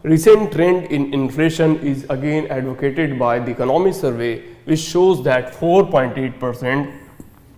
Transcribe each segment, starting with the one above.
recent trend in inflation is again advocated by the economy survey, which shows that 4.8%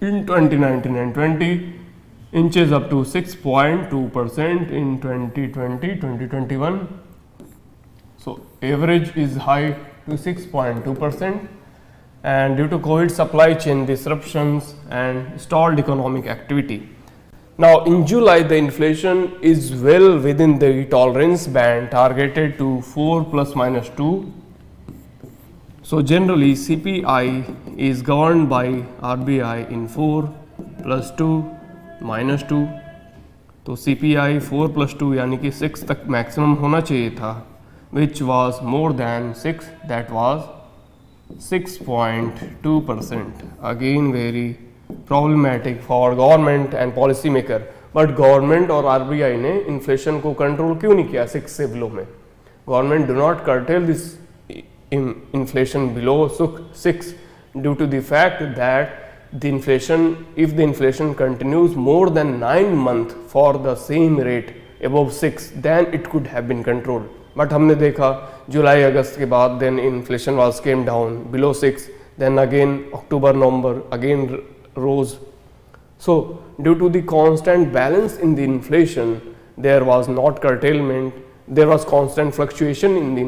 in 2019 and 20 inches up to 6.2% in 2020-2021. So average is high to 6.2%, and due to COVID supply chain disruptions and stalled economic activity. Now in July, the inflation is well within the tolerance band targeted to 4 plus minus 2. So generally CPI is governed by RBI in 4 plus 2 minus 2. तो CPI 4 plus 2 यानी कि 6 तक maximum होना चाहिए था, which was more than 6, that was 6.2%. Again very problematic for government and policy maker. But government और RBI ने inflation को control क्यों नहीं किया 6 से below में? Government do not curtail this inflation below 6 due to the fact that the inflation, if the inflation continues more than 9 months for the same rate above 6, then it could have been controlled. But हमने देखा जुलाई अगस्त के बाद then inflation was came down below 6, then again October November again rose. So due to the constant balance in the inflation, there was not curtailment, there was constant fluctuation in the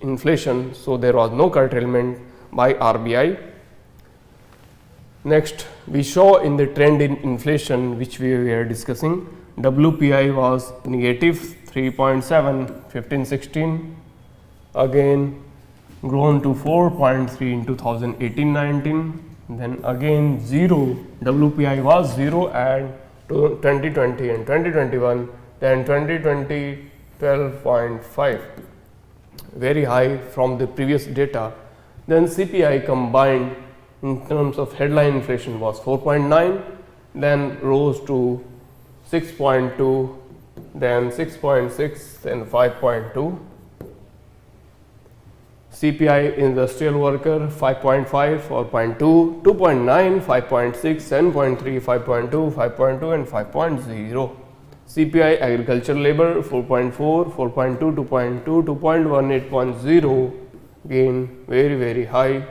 inflation, so there was no curtailment by RBI. Next, we saw in the trend in inflation which we were discussing, WPI was negative 3.7 15-16, again grown to 4.3 in 2018-19, then again 0, WPI was 0 and 2020 and 2021, then 2020 12.5, very high from the previous data. Then CPI combined in terms of headline inflation was 4.9, then rose to 6.2, then 6.6 and 5.2. CPI industrial worker 5.5, 4.2, 2.9, 5.6, 7.3, 5.2, 5.2 and 5.0. CPI agriculture labor 4.4, 4.2, 2.2, 2.1, 8.0, again very high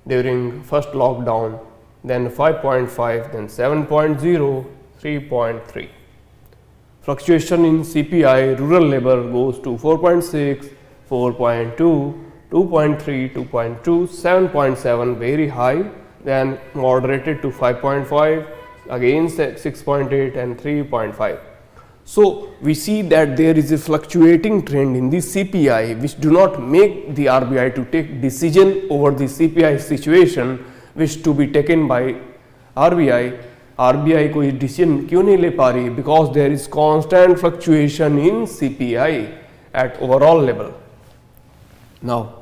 during first lockdown, then 5.5, then 7.0, 3.3. Fluctuation in CPI rural labor goes to 4.6, 4.2, 2.3, 2.2, 7.7, very high, then moderated to 5.5, again 6.8 and 3.5. So we see that there is a fluctuating trend in the CPI which do not make the RBI to take decision over the CPI situation which to be taken by RBI. RBI कोई decision क्यों नहीं ले पा रही? Because there is constant fluctuation in CPI at overall level. Now,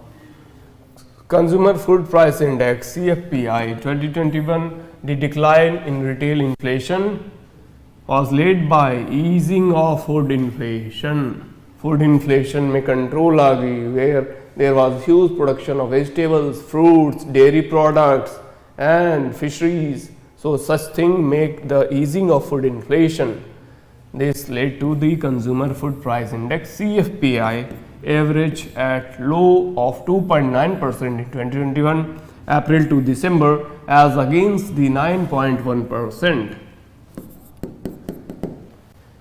Consumer Food Price Index CFPI 2021, the decline in retail inflation was led by easing of food inflation. Food inflation में control आ गई, where there was huge production of vegetables, fruits, dairy products and fisheries. So such thing make the easing of food inflation. This led to the Consumer Food Price Index CFPI average at low of 2.9% in 2021 April to December as against the 9.1%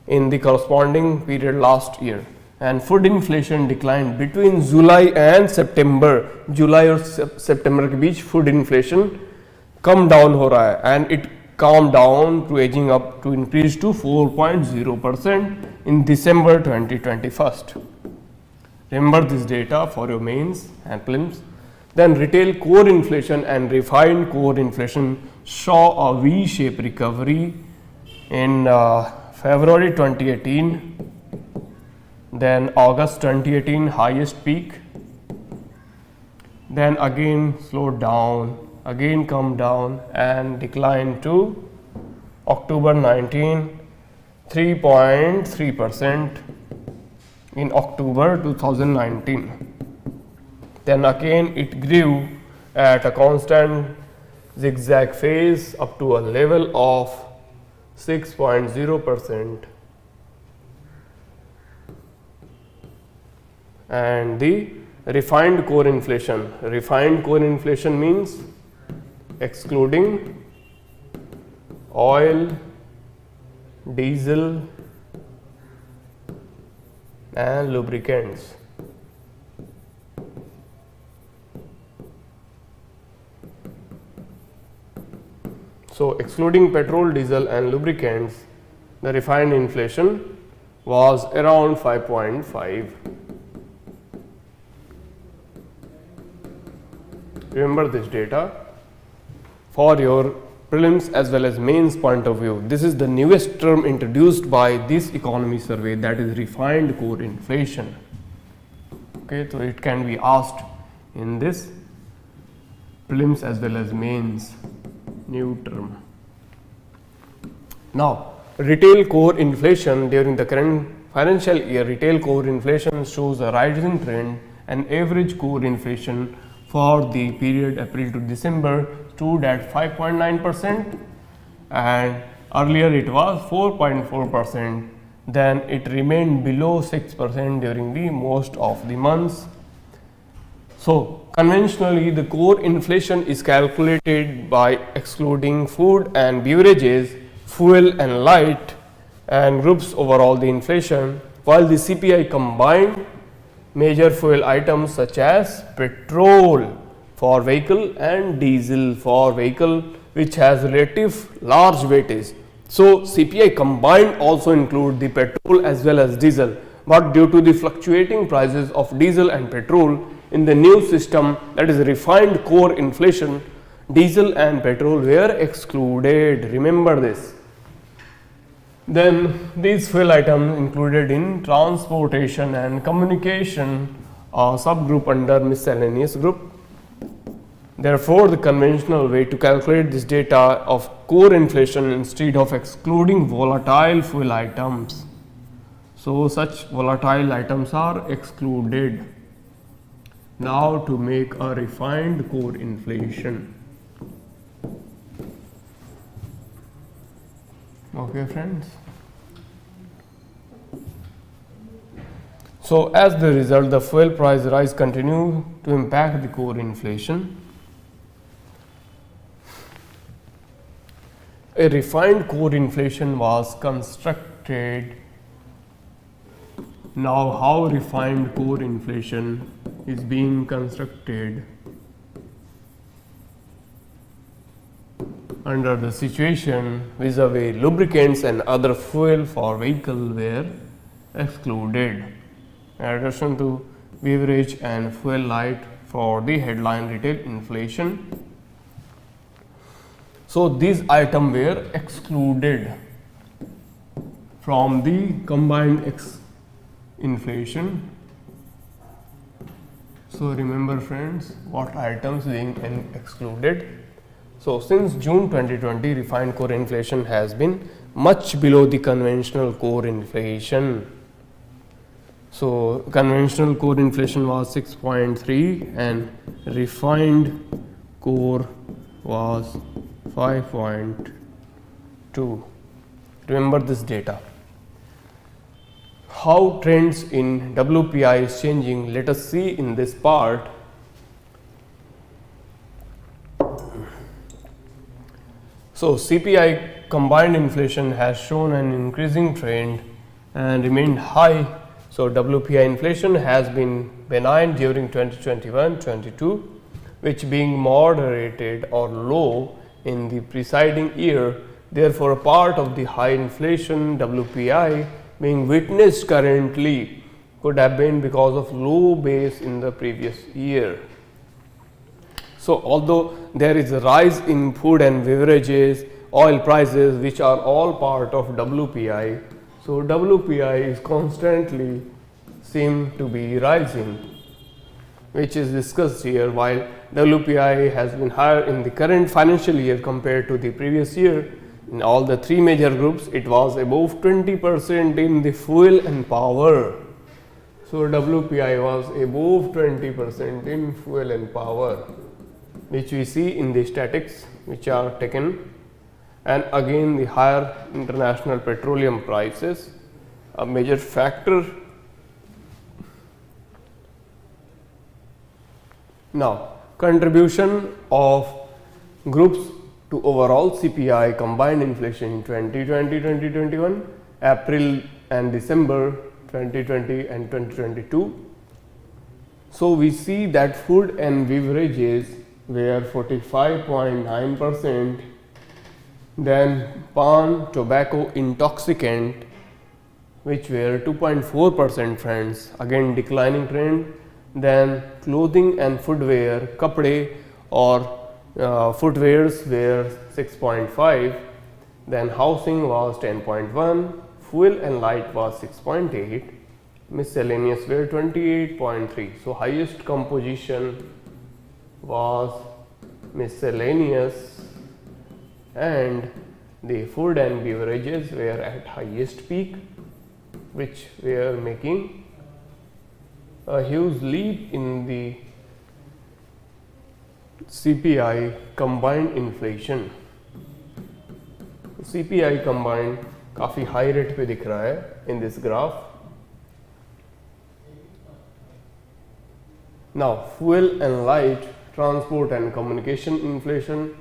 in the corresponding period last year. And food inflation declined between July and September. July और September के बीच food inflation come down हो रहा है, and it calmed down to edging up to increase to 4.0% in December 2021. Remember this data for your mains and prelims. Then retail core inflation and refined core inflation saw a V-shaped recovery in February 2018, then August 2018 highest peak, then again slowed down, again come down and declined to October 19, 3.3% in October 2019. Then again it grew at a constant zigzag phase up to a level of 6.0% and the refined core inflation. Refined core inflation means excluding oil, diesel and lubricants. So, excluding petrol, diesel and lubricants, the refined inflation was around 5.5. Remember this data for your prelims as well as mains point of view. This is the newest term introduced by this economy survey, that is refined core inflation. Okay, so it can be asked in this prelims as well as mains, new term. Now, retail core inflation during the current financial year, retail core inflation shows a rising trend, and average core inflation for the period April to December stood at 5.9%, and earlier it was 4.4%. Then it remained below 6% during the most of the months. So, conventionally the core inflation is calculated by excluding food and beverages, fuel and light and groups overall the inflation, while the CPI combined major fuel items such as petrol for vehicle and diesel for vehicle, which has relative large weightage. So, CPI combined also include the petrol as well as diesel, but due to the fluctuating prices of diesel and petrol in the new system, that is refined core inflation, diesel and petrol were excluded. Remember this. Then these fuel items included in transportation and communication, a subgroup under miscellaneous group. Therefore, the conventional way to calculate this data of core inflation instead of excluding volatile fuel items. So, such volatile items are excluded. Now, to make a refined core inflation. Okay, friends. So, as the result, the fuel price rise continue to impact the core inflation. A refined core inflation was constructed. Now, how refined core inflation is being constructed under the situation vis-a-vis lubricants and other fuel for vehicle were excluded, in addition to beverage and fuel light for the headline retail inflation. So, these items were excluded from the combined inflation. So, remember friends, what items being excluded. So, since June 2020, refined core inflation has been much below the conventional core inflation. So, conventional core inflation was 6.3 and refined core was 5.2. Remember this data. How trends in WPI is changing, let us see in this part. So, CPI combined inflation has shown an increasing trend and remained high. So, WPI inflation has been benign during 2021-22, which being moderated or low in the preceding year. Therefore, a part of the high inflation WPI being witnessed currently could have been because of low base in the previous year. So, although there is a rise in food and beverages, oil prices, which are all part of WPI, so WPI is constantly seem to be rising, which is discussed here. While WPI has been higher in the current financial year compared to the previous year, in all the three major groups, it was above 20% in the fuel and power. So, WPI was above 20% in fuel and power, which we see in the statics which are taken, and again the higher international petroleum prices, a major factor Now, contribution of groups to overall CPI combined inflation in 2020-2021, April and December 2020 and 2022. So we see that food and beverages were 45.9%, then pan, tobacco, intoxicant, which were 2.4% friends, again declining trend. Then clothing and footwear, kapde or footwears were 6.5, then housing was 10.1, fuel and light was 6.8, miscellaneous were 28.3. So highest composition was miscellaneous and the food and beverages were at highest peak, which were making a huge leap in the CPI combined inflation. CPI combined काफ़ी high rate पे दिख रहा है in this graph. Now, fuel and light, transport and communication inflation.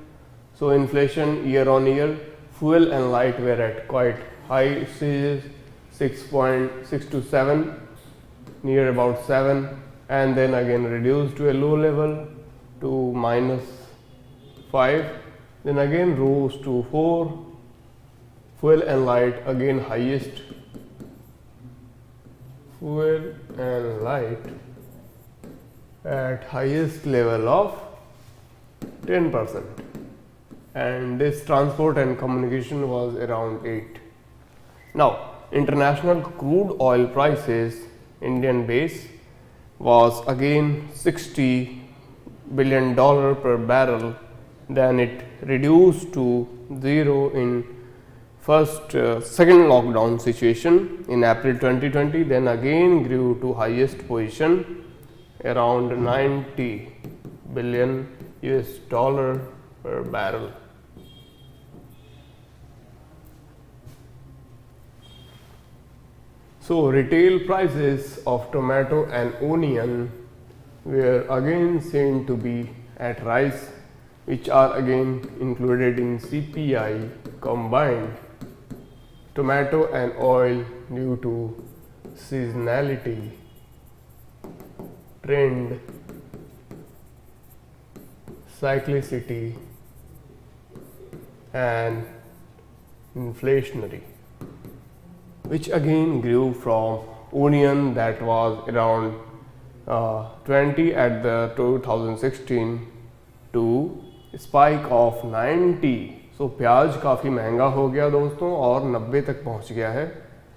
So inflation year on year, fuel and light were at quite high stages, 6.6 to 7, near about 7, and then again reduced to a low level to -5, then again rose to 4. Fuel and light again highest, fuel and light at highest level of 10%, and this transport and communication was around 8. Now, international crude oil prices, Indian base, was again $60 billion per barrel, then it reduced to 0 in second lockdown situation in April 2020, then again grew to highest position around $90 billion per barrel. So retail prices of tomato and onion were again seen to be at rise, which are again included in CPI combined. Tomato and oil due to seasonality, trend, cyclicity and inflationary, which again grew from onion that was around 20 at the 2016 to spike of 90. So प्याज काफ़ी महंगा हो गया दोस्तों और 90 तक पहुंच गया है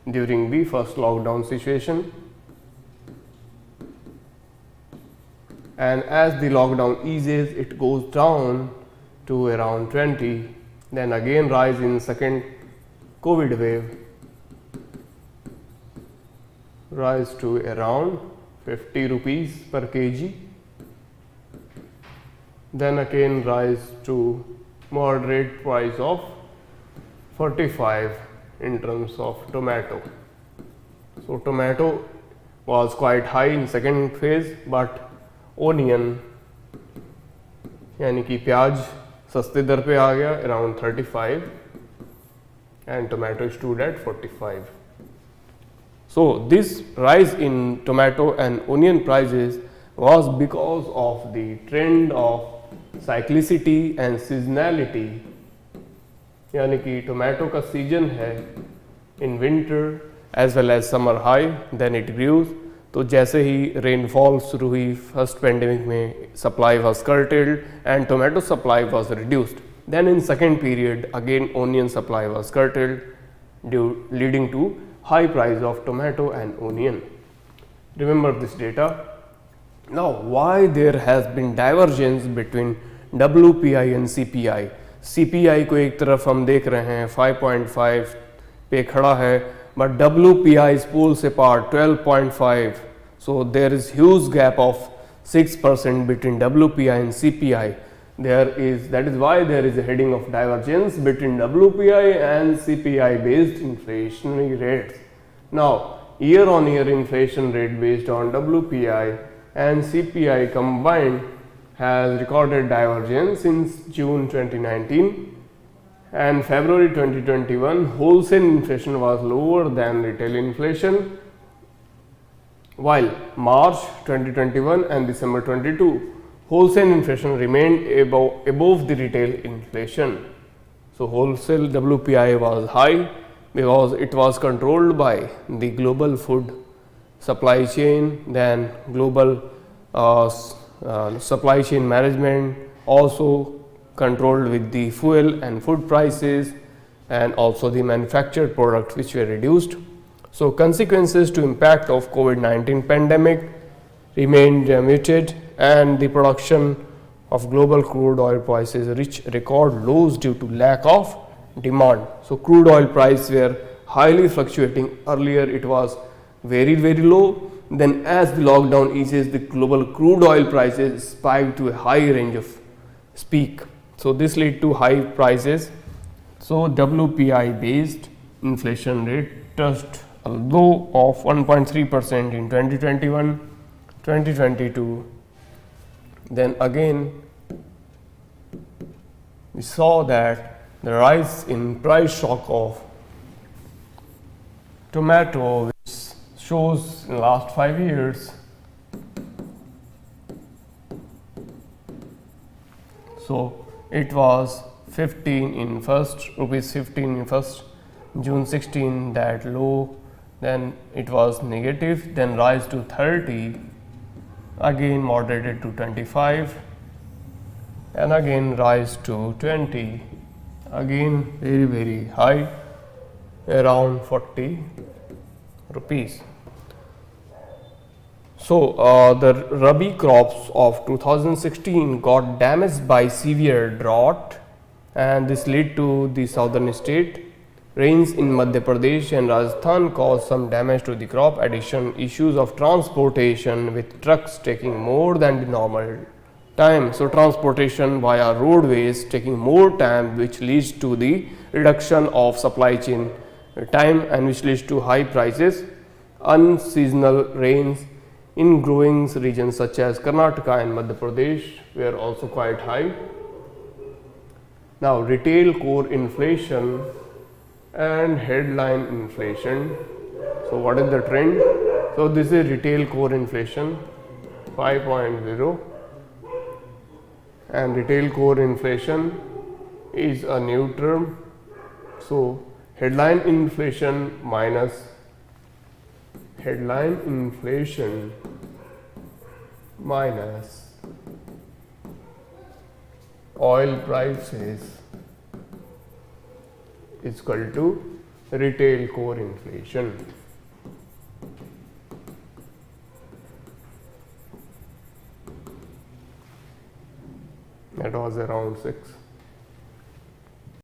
during the first lockdown situation. And as the lockdown eases, it goes down to around 20, then again rise in second COVID wave, rise to around 50 rupees per kg, then again rise to moderate price of 45 in terms of tomato. So tomato was quite high in second phase, but onion यानी कि प्याज सस्ते दर पे आ गया around 35 and tomato stood at 45. So this rise in tomato and onion prices was because of the trend of cyclicity and seasonality, यानी कि tomato का season है in winter as well as summer high, then it grew. तो जैसे ही rainfall शुरू हुई first pandemic में, supply was curtailed and tomato supply was reduced. Then in second period again onion supply was curtailed, leading to high price of tomato and onion. Remember this data. Now, why there has been divergence between WPI and CPI? CPI को एक तरफ हम देख रहे हैं 5.5 पे खड़ा है, but WPI is poles apart 12.5. So there is huge gap of 6% between WPI and CPI. That is why there is a heading of divergence between WPI and CPI based inflationary rates. Now, year on year inflation rate based on WPI and CPI combined has recorded divergence since June 2019 and February 2021. Wholesale inflation was lower than retail inflation, while March 2021 and December 22 wholesale inflation remained above the retail inflation. So wholesale WPI was high because it was controlled by the global food supply chain, then global supply chain management also controlled with the fuel and food prices, and also the manufactured products which were reduced. So consequences to impact of COVID-19 pandemic remained muted, and the production of global crude oil prices reached record lows due to lack of demand. So crude oil prices were highly fluctuating. Earlier it was very low, then as the lockdown eases, the global crude oil prices spiked to a high range of peak. So this led to high prices. So WPI based inflation rate touched a low of 1.3% in 2021, 2022. Then again we saw that the rise in price shock of tomato, which shows in the last 5 years. So it was 15 in first, rupees 15 in first, June 16 that low, then it was negative, then rise to 30, again moderated to 25, and again rise to 20, again very high, around 40 rupees. So the Rabi crops of 2016 got damaged by severe drought, and this led to the southern state. Rains in Madhya Pradesh and Rajasthan caused some damage to the crop. Addition issues of transportation with trucks taking more than the normal time. So transportation via roadways taking more time, which leads to the reduction of supply chain time and which leads to high prices. Unseasonal rains in growing regions such as Karnataka and Madhya Pradesh were also quite high. Now retail core inflation and headline inflation. So what is the trend? So this is retail core inflation 5.0, and retail core inflation is a new term. So headline inflation minus headline inflation minus oil prices is equal to retail core inflation. That was around 6.